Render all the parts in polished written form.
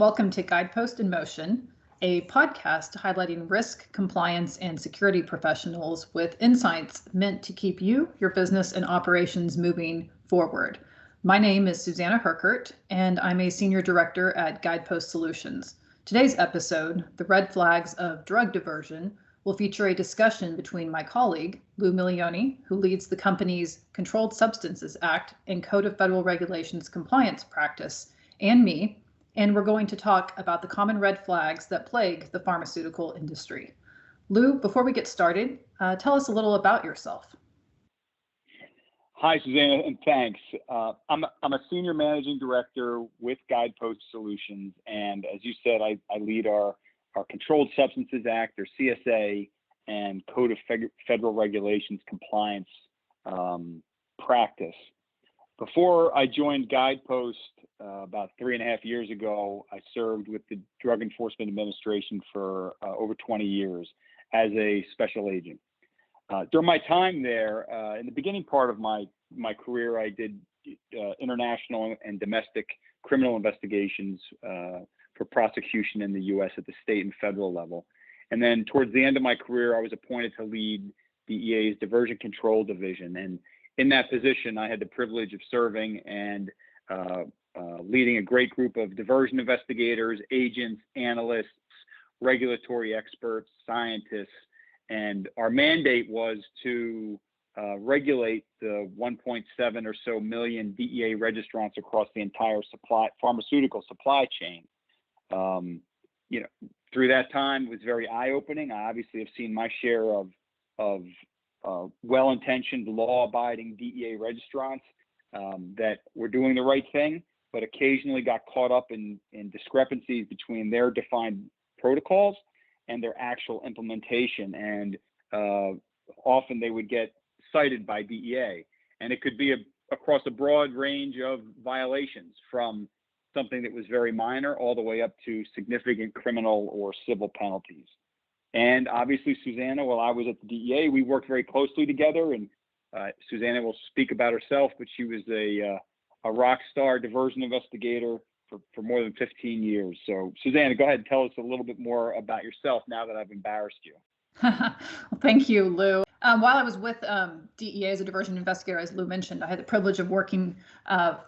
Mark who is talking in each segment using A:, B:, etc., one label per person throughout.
A: welcome to Guidepost in Motion, a podcast highlighting risk, compliance, and security professionals with insights meant to keep you, your business, and operations moving forward. My name is Susannah Herkert, and I'm a Senior Director at Guidepost Solutions. Today's episode, The Red Flags of Drug Diversion, will feature a discussion between my colleague, Lou Milione, who leads the company's Controlled Substances Act and Code of Federal Regulations compliance practice, and me, and we're going to talk about the common red flags that plague the pharmaceutical industry. Lou, before we get started, tell us a little about yourself.
B: Hi, Susannah, and thanks. I'm a senior managing director with Guidepost Solutions, and as you said, I lead our Controlled Substances Act, or CSA, and Code of Federal Regulations compliance practice. Before I joined Guidepost about 3.5 years ago, I served with the Drug Enforcement Administration for over 20 years as a special agent. During my time there, in the beginning part of my career, I did international and domestic criminal investigations for prosecution in the U.S. at the state and federal level. And then towards the end of my career, I was appointed to lead DEA's Diversion Control Division. And in that position, I had the privilege of serving and leading a great group of diversion investigators, agents, analysts, regulatory experts, scientists, and our mandate was to regulate the 1.7 or so million DEA registrants across the entire pharmaceutical supply chain. Through that time, it was very eye-opening. I obviously have seen my share of well-intentioned, law-abiding DEA registrants that were doing the right thing, but occasionally got caught up in discrepancies between their defined protocols and their actual implementation. And often they would get cited by DEA. And it could be across a broad range of violations, from something that was very minor all the way up to significant criminal or civil penalties. And obviously, Susannah, while I was at the DEA, we worked very closely together. And Susannah will speak about herself, but she was a rock star diversion investigator for more than 15 years. So Susannah, go ahead and tell us a little bit more about yourself now that I've embarrassed you.
A: Well, thank you, Lou. While I was with DEA as a diversion investigator, as Lou mentioned, I had the privilege of working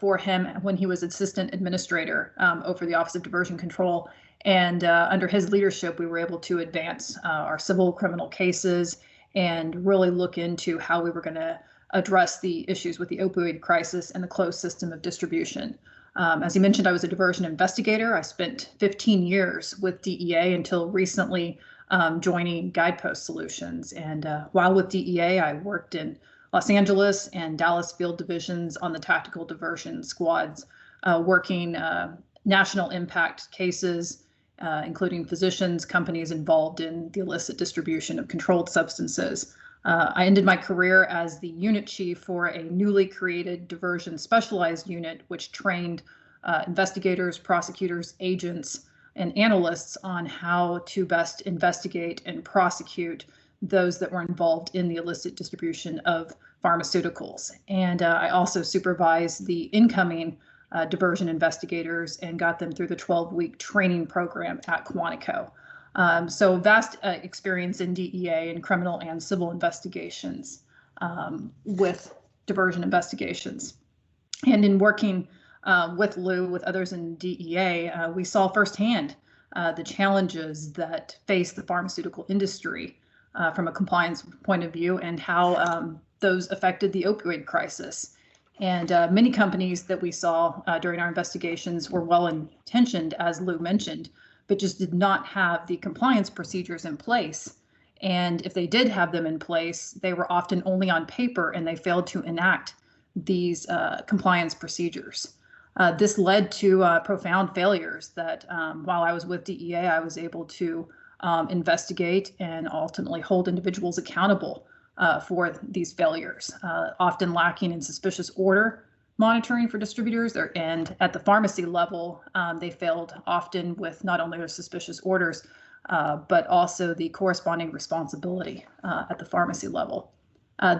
A: for him when he was assistant administrator over the Office of Diversion Control. And under his leadership, we were able to advance our civil criminal cases and really look into how we were going to address the issues with the opioid crisis and the closed system of distribution. As you mentioned, I was a diversion investigator. I spent 15 years with DEA until recently joining Guidepost Solutions. And while with DEA, I worked in Los Angeles and Dallas field divisions on the tactical diversion squads, working national impact cases, including physicians, companies involved in the illicit distribution of controlled substances. I ended my career as the unit chief for a newly created diversion specialized unit, which trained investigators, prosecutors, agents, and analysts on how to best investigate and prosecute those that were involved in the illicit distribution of pharmaceuticals. And I also supervised the incoming diversion investigators and got them through the 12-week training program at Quantico. So vast experience in DEA in criminal and civil investigations with diversion investigations. And in working with Lou, with others in DEA, we saw firsthand the challenges that face the pharmaceutical industry from a compliance point of view, and how those affected the opioid crisis. And many companies that we saw during our investigations were well-intentioned, as Lou mentioned, but just did not have the compliance procedures in place. And if they did have them in place, they were often only on paper, and they failed to enact these compliance procedures. This led to profound failures that while I was with DEA, I was able to investigate and ultimately hold individuals accountable for these failures, often lacking in suspicious order monitoring for distributors, and at the pharmacy level, they failed often with not only their suspicious orders, but also the corresponding responsibility at the pharmacy level.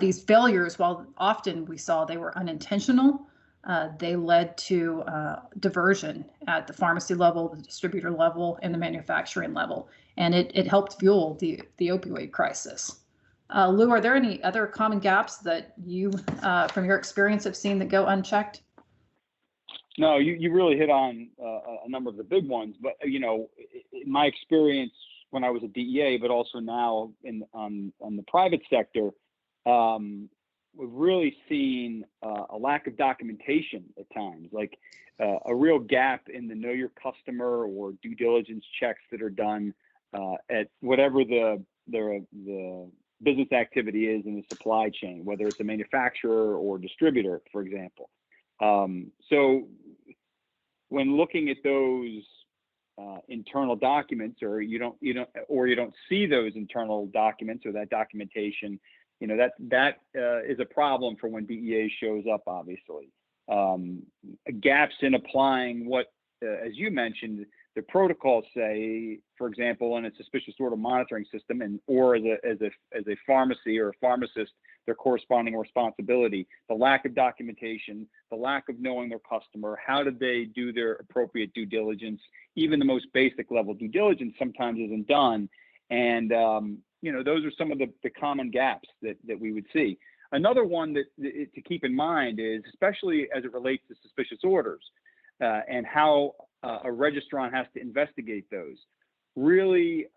A: These failures, while often we saw they were unintentional, they led to diversion at the pharmacy level, the distributor level, and the manufacturing level, and it helped fuel the opioid crisis. Lou, are there any other common gaps that you, from your experience, have seen that go unchecked?
B: No, you really hit on a number of the big ones, but in my experience when I was at DEA, but also now on the private sector, we've really seen a lack of documentation at times, like a real gap in the know your customer or due diligence checks that are done at whatever the business activity is in the supply chain, whether it's a manufacturer or distributor, for example. So when looking at those internal documents, or you don't see those internal documents or that documentation, that is a problem for when DEA shows up, obviously. Gaps in applying what, as you mentioned, the protocols say, for example, in a suspicious order monitoring system, or as a pharmacy or a pharmacist, their corresponding responsibility, the lack of documentation, the lack of knowing their customer, how did they do their appropriate due diligence, even the most basic level due diligence sometimes isn't done. And, those are some of the common gaps that we would see. Another one that to keep in mind is, especially as it relates to suspicious orders and how a registrant has to investigate those, really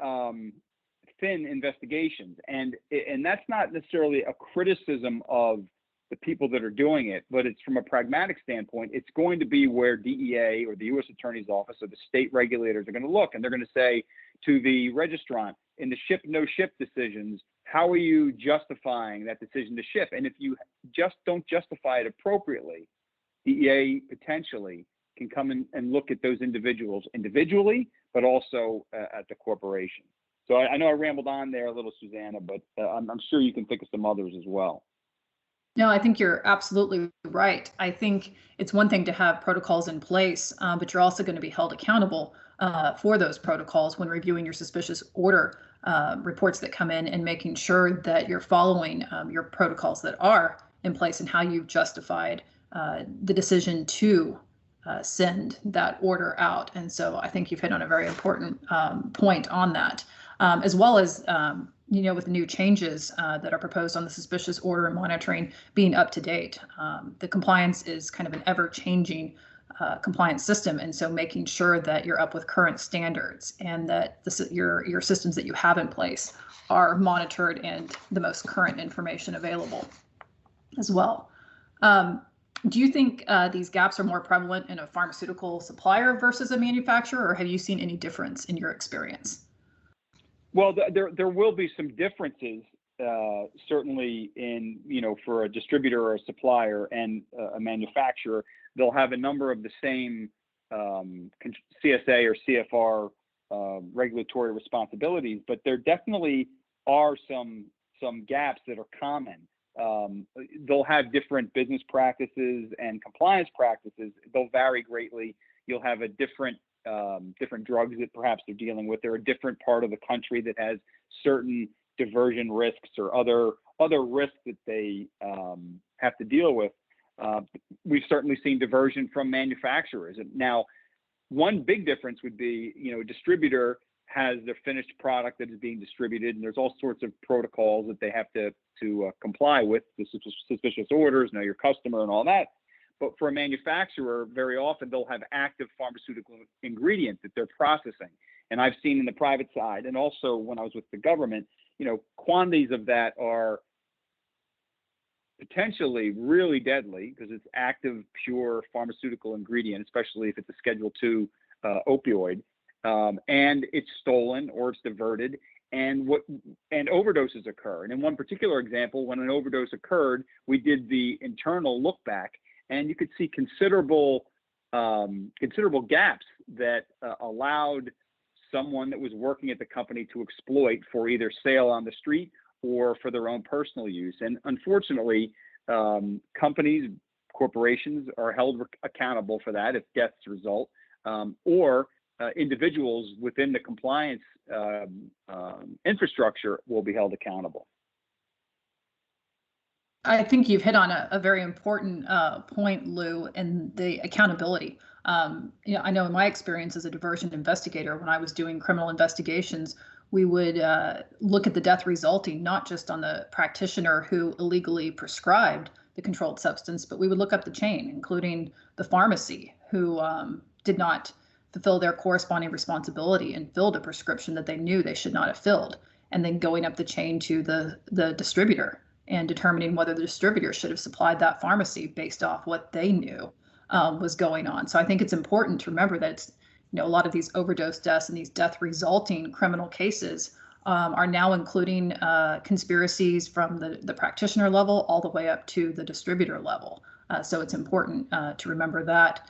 B: thin investigations. And that's not necessarily a criticism of the people that are doing it, but it's from a pragmatic standpoint, it's going to be where DEA or the U.S. Attorney's Office or the state regulators are going to look, and they're going to say to the registrant, in the ship, no ship decisions, how are you justifying that decision to ship? And if you just don't justify it appropriately, DEA potentially can come in and look at those individuals individually, but also at the corporation. So I know I rambled on there a little, Susannah, but I'm sure you can think of some others as well.
A: No, I think you're absolutely right. I think it's one thing to have protocols in place, but you're also going to be held accountable for those protocols when reviewing your suspicious order reports that come in, and making sure that you're following your protocols that are in place and how you've justified the decision to send that order out. And so I think you've hit on a very important point on that, as well as with the new changes that are proposed on the suspicious order and monitoring being up to date. The compliance is kind of an ever-changing compliance system, and so making sure that you're up with current standards and that your systems that you have in place are monitored and the most current information available as well. Do you think these gaps are more prevalent in a pharmaceutical supplier versus a manufacturer, or have you seen any difference in your experience?
B: Well, there will be some differences, certainly in, for a distributor or a supplier and a manufacturer. They'll have a number of the same CSA or CFR regulatory responsibilities, but there definitely are some gaps that are common. They'll have different business practices and compliance practices. They'll vary greatly. You'll have a different drugs that perhaps they're dealing with. They're a different part of the country that has certain diversion risks or other risks that they have to deal with. We've certainly seen diversion from manufacturers. Now, one big difference would be, a distributor has their finished product that is being distributed, and there's all sorts of protocols that they have to comply with, the suspicious orders, know your customer, and all that. But for a manufacturer, very often they'll have active pharmaceutical ingredients that they're processing. And I've seen in the private side, and also when I was with the government, quantities of that are potentially really deadly because it's active, pure pharmaceutical ingredient, especially if it's a Schedule II opioid, and it's stolen or it's diverted, and overdoses occur. And in one particular example, when an overdose occurred, we did the internal look back, and you could see considerable gaps that allowed someone that was working at the company to exploit for either sale on the street or for their own personal use. And unfortunately, companies, corporations are held accountable for that if deaths result, or individuals within the compliance infrastructure will be held accountable.
A: I think you've hit on a very important point, Lou, and the accountability. I know in my experience as a diversion investigator, when I was doing criminal investigations, we would look at the death resulting not just on the practitioner who illegally prescribed the controlled substance, but we would look up the chain, including the pharmacy who did not fulfill their corresponding responsibility and filled a prescription that they knew they should not have filled, and then going up the chain to the distributor and determining whether the distributor should have supplied that pharmacy based off what they knew was going on. So I think it's important to remember that it's, a lot of these overdose deaths and these death resulting criminal cases are now including conspiracies from the practitioner level all the way up to the distributor level. So it's important to remember that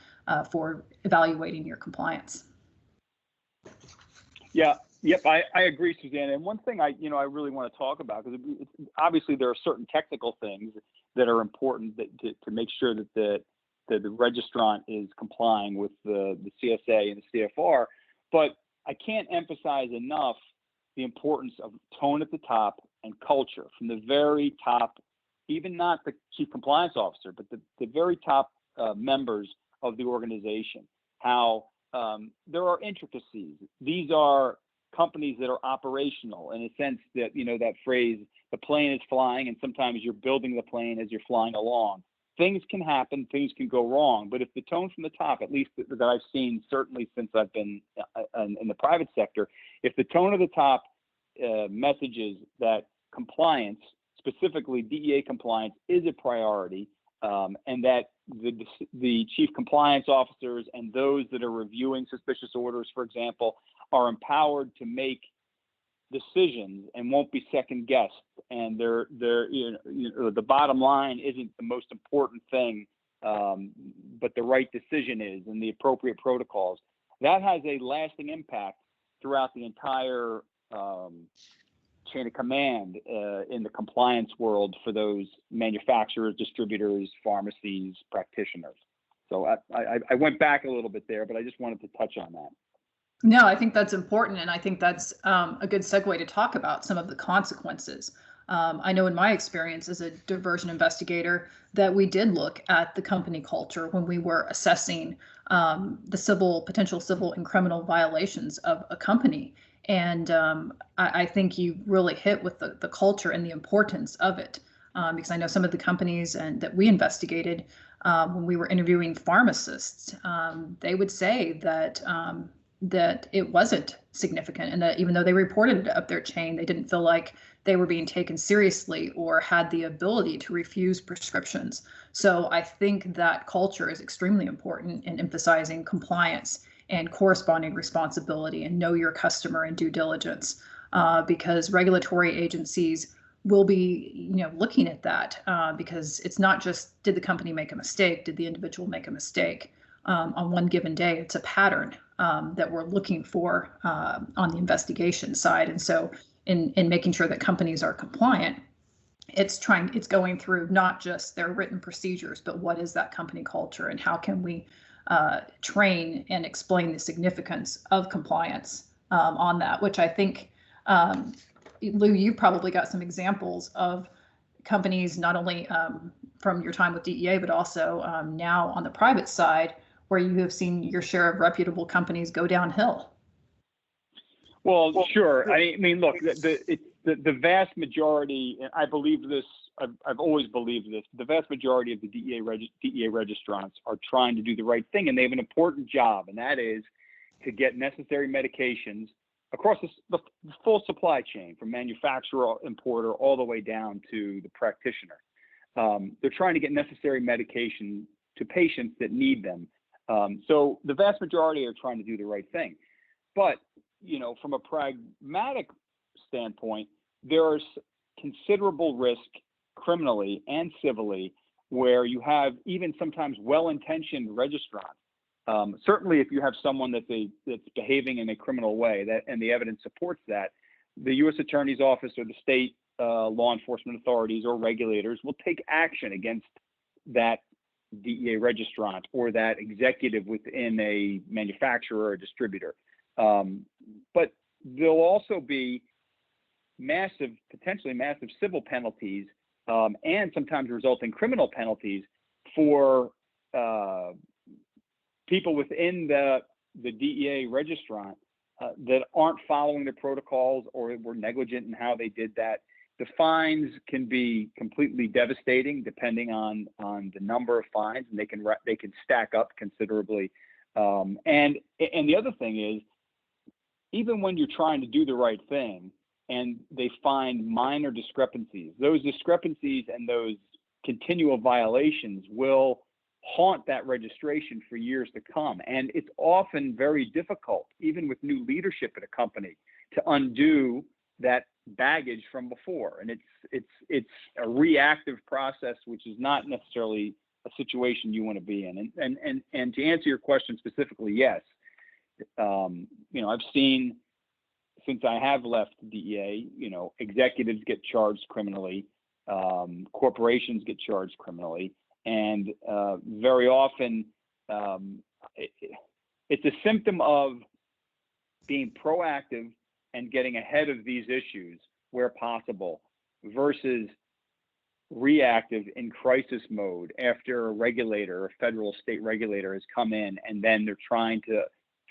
A: for evaluating your compliance.
B: Yeah. Yep, I agree, Susannah. And one thing I really want to talk about, because obviously there are certain technical things that are important to make sure that the registrant is complying with the CSA and the CFR. But I can't emphasize enough the importance of tone at the top and culture from the very top, even not the chief compliance officer, but the very top members of the organization. How there are intricacies. These are companies that are operational in a sense that, that phrase, the plane is flying, and sometimes you're building the plane as you're flying along. Things can happen, things can go wrong, but if the tone from the top, at least that I've seen, certainly since I've been in the private sector, if the tone of the top messages that compliance, specifically DEA compliance, is a priority, and that the chief compliance officers and those that are reviewing suspicious orders, for example, are empowered to make decisions and won't be second guessed, and the bottom line isn't the most important thing, but the right decision is, and the appropriate protocols. That has a lasting impact throughout the entire chain of command in the compliance world for those manufacturers, distributors, pharmacies, practitioners. So I went back a little bit there, but I just wanted to touch on that.
A: No, I think that's important, and I think that's a good segue to talk about some of the consequences. I know in my experience as a diversion investigator that we did look at the company culture when we were assessing the potential civil and criminal violations of a company. And I think you really hit with the culture and the importance of it, because I know some of the companies and that we investigated when we were interviewing pharmacists, they would say that that it wasn't significant, and that even though they reported it up their chain, they didn't feel like they were being taken seriously or had the ability to refuse prescriptions. So I think that culture is extremely important in emphasizing compliance and corresponding responsibility and know your customer and due diligence, because regulatory agencies will be looking at that, because it's not just did the company make a mistake, did the individual make a mistake on one given day. It's a pattern that we're looking for on the investigation side. And so in making sure that companies are compliant, it's going through not just their written procedures, but what is that company culture and how can we train and explain the significance of compliance on that, which I think, Lou, you've probably got some examples of companies, not only from your time with DEA, but also now on the private side, where you have seen your share of reputable companies go downhill.
B: Well, sure. I mean, look, the vast majority, and I believe this, I've always believed this, the vast majority of the DEA registrants are trying to do the right thing, and they have an important job, and that is to get necessary medications across the full supply chain, from manufacturer, importer, all the way down to the practitioner. They're trying to get necessary medication to patients that need them. So the vast majority are trying to do the right thing. But, from a pragmatic standpoint, there's considerable risk criminally and civilly where you have even sometimes well-intentioned registrants. Certainly if you have someone that's behaving in a criminal way, and the evidence supports that, the U.S. Attorney's Office or the state law enforcement authorities or regulators will take action against that DEA registrant or that executive within a manufacturer or distributor. But there'll also be potentially massive civil penalties and sometimes result in criminal penalties for people within the DEA registrant that aren't following the protocols or were negligent in how they did that. The fines can be completely devastating depending on the number of fines, and they can stack up considerably. And the other thing is, even when you're trying to do the right thing and they find minor discrepancies, those discrepancies and those continual violations will haunt that registration for years to come. And it's often very difficult, even with new leadership at a company, to undo that baggage from before. And it's a reactive process, which is not necessarily a situation you want to be in. And to answer your question specifically, yes. I've seen, since I have left DEA, executives get charged criminally, corporations get charged criminally, and very often it's a symptom of being proactive and getting ahead of these issues where possible versus reactive in crisis mode after a regulator, a federal state regulator, has come in, and then they're trying to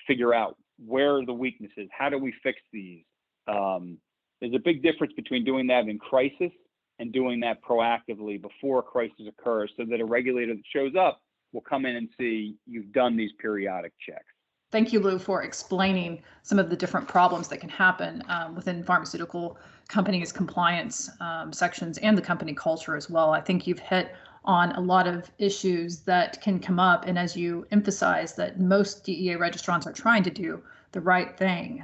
B: figure out where are the weaknesses, how do we fix these. There's a big difference between doing that in crisis and doing that proactively before a crisis occurs, so that a regulator that shows up will come in and see you've done these periodic checks.
A: Thank you, Lou, for explaining some of the different problems that can happen within pharmaceutical companies' compliance sections and the company culture as well. I think you've hit on a lot of issues that can come up. And as you emphasize, that most DEA registrants are trying to do the right thing,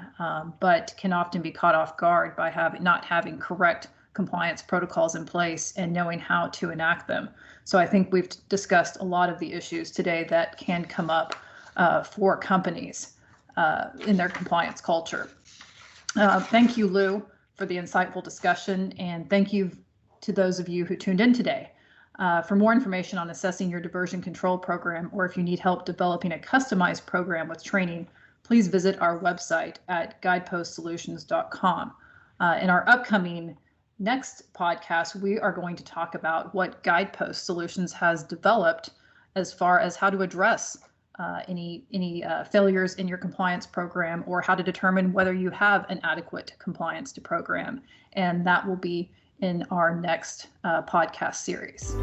A: but can often be caught off guard by not having correct compliance protocols in place and knowing how to enact them. So I think we've discussed a lot of the issues today that can come up for companies in their compliance culture. Thank you, Lou, for the insightful discussion, and thank you to those of you who tuned in today. For more information on assessing your diversion control program, or if you need help developing a customized program with training, please visit our website at guidepostsolutions.com. In our upcoming next podcast, we are going to talk about what Guidepost Solutions has developed as far as how to address any failures in your compliance program, or how to determine whether you have an adequate compliance to program. And that will be in our next podcast series.